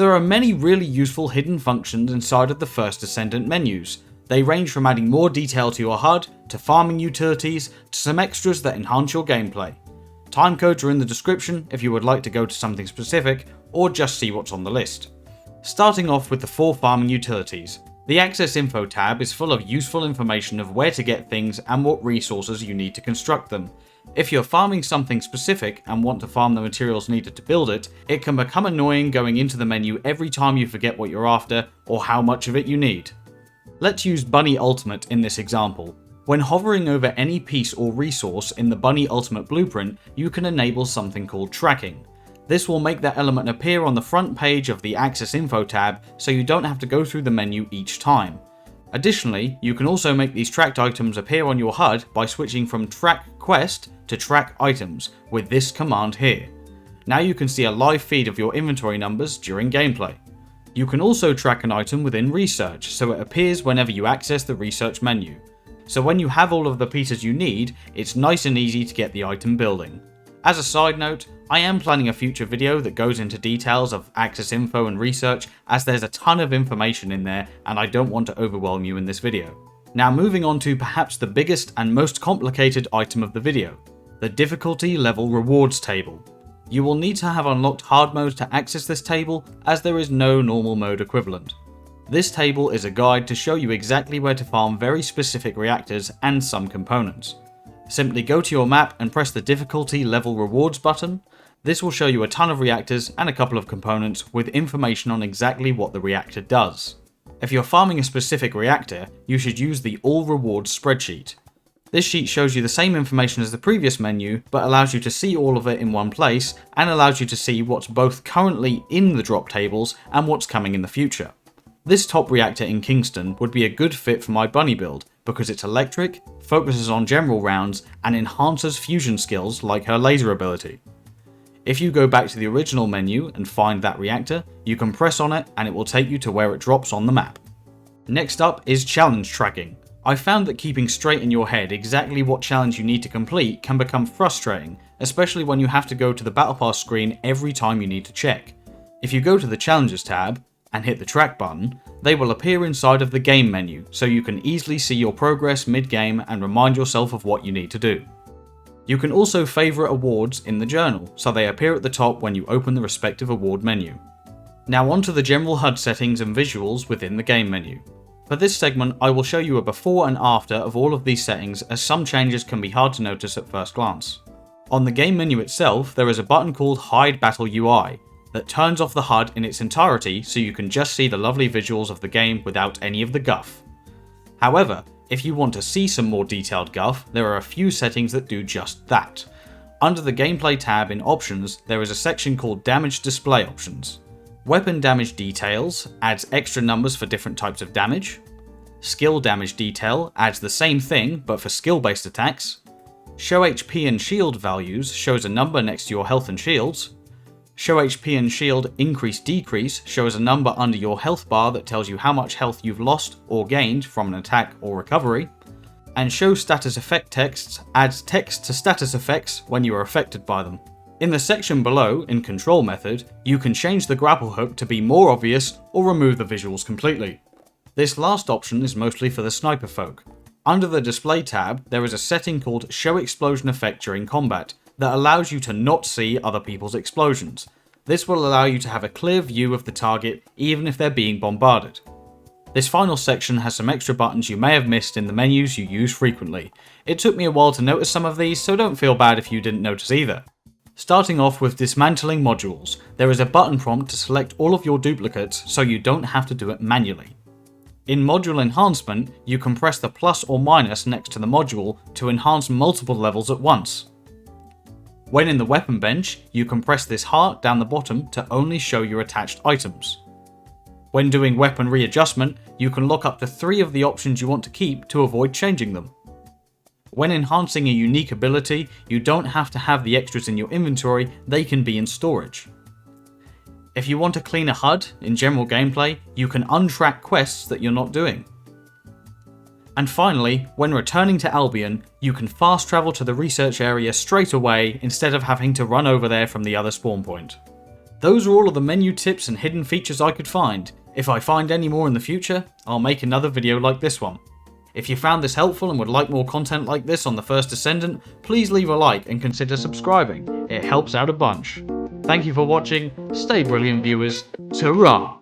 So there are many really useful hidden functions inside of the first Descendant menus. They range from adding more detail to your HUD, to farming utilities, to some extras that enhance your gameplay. Timecodes are in the description if you would like to go to something specific, or just see what's on the list. Starting off with the 4 farming utilities. The Access Info tab is full of useful information of where to get things and what resources you need to construct them. If you're farming something specific and want to farm the materials needed to build it, it can become annoying going into the menu every time you forget what you're after or how much of it you need. Let's use Bunny Ultimate in this example. When hovering over any piece or resource in the Bunny Ultimate blueprint, you can enable something called tracking. This will make that element appear on the front page of the Access Info tab, so you don't have to go through the menu each time. Additionally, you can also make these tracked items appear on your HUD by switching from Track Quest to Track Items with this command here. Now you can see a live feed of your inventory numbers during gameplay. You can also track an item within Research, so it appears whenever you access the Research menu. So when you have all of the pieces you need, it's nice and easy to get the item building. As a side note, I am planning a future video that goes into details of Access Info and Research, as there's a ton of information in there and I don't want to overwhelm you in this video. Now moving on to perhaps the biggest and most complicated item of the video, the difficulty level rewards table. You will need to have unlocked hard mode to access this table, as there is no normal mode equivalent. This table is a guide to show you exactly where to farm very specific reactors and some components. Simply go to your map and press the difficulty level rewards button. This will show you a ton of reactors and a couple of components with information on exactly what the reactor does. If you're farming a specific reactor, you should use the All Rewards spreadsheet. This sheet shows you the same information as the previous menu, but allows you to see all of it in one place and allows you to see what's both currently in the drop tables and what's coming in the future. This top reactor in Kingston would be a good fit for my bunny build because it's electric, focuses on general rounds, and enhances fusion skills like her laser ability. If you go back to the original menu and find that reactor, you can press on it and it will take you to where it drops on the map. Next up is challenge tracking. I found that keeping straight in your head exactly what challenge you need to complete can become frustrating, especially when you have to go to the Battle Pass screen every time you need to check. If you go to the Challenges tab and hit the track button, they will appear inside of the game menu, so you can easily see your progress mid-game and remind yourself of what you need to do. You can also favourite awards in the journal, so they appear at the top when you open the respective award menu. Now onto the general HUD settings and visuals within the game menu. For this segment, I will show you a before and after of all of these settings, as some changes can be hard to notice at first glance. On the game menu itself, there is a button called Hide Battle UI that turns off the HUD in its entirety so you can just see the lovely visuals of the game without any of the guff. However, if you want to see some more detailed guff, there are a few settings that do just that. Under the Gameplay tab in Options, there is a section called Damage Display Options. Weapon Damage Details adds extra numbers for different types of damage. Skill Damage Detail adds the same thing but for skill-based attacks. Show HP and Shield Values shows a number next to your health and shields. Show HP and Shield Increase-Decrease shows a number under your health bar that tells you how much health you've lost or gained from an attack or recovery. And Show Status Effect Texts adds text to status effects when you are affected by them. In the section below, in Control Method, you can change the grapple hook to be more obvious or remove the visuals completely. This last option is mostly for the sniper folk. Under the Display tab, there is a setting called Show Explosion Effect during combat that allows you to not see other people's explosions. This will allow you to have a clear view of the target even if they're being bombarded. This final section has some extra buttons you may have missed in the menus you use frequently. It took me a while to notice some of these, so don't feel bad if you didn't notice either. Starting off with dismantling modules, there is a button prompt to select all of your duplicates so you don't have to do it manually. In Module Enhancement, you can press the plus or minus next to the module to enhance multiple levels at once. When in the weapon bench, you can press this heart down the bottom to only show your attached items. When doing weapon readjustment, you can lock up to 3 of the options you want to keep to avoid changing them. When enhancing a unique ability, you don't have to have the extras in your inventory, they can be in storage. If you want to clean a HUD in general gameplay, you can untrack quests that you're not doing. And finally, when returning to Albion, you can fast travel to the research area straight away instead of having to run over there from the other spawn point. Those are all of the menu tips and hidden features I could find. If I find any more in the future, I'll make another video like this one. If you found this helpful and would like more content like this on the first Descendant, please leave a like and consider subscribing. It helps out a bunch. Thank you for watching, stay brilliant viewers, ta-ra!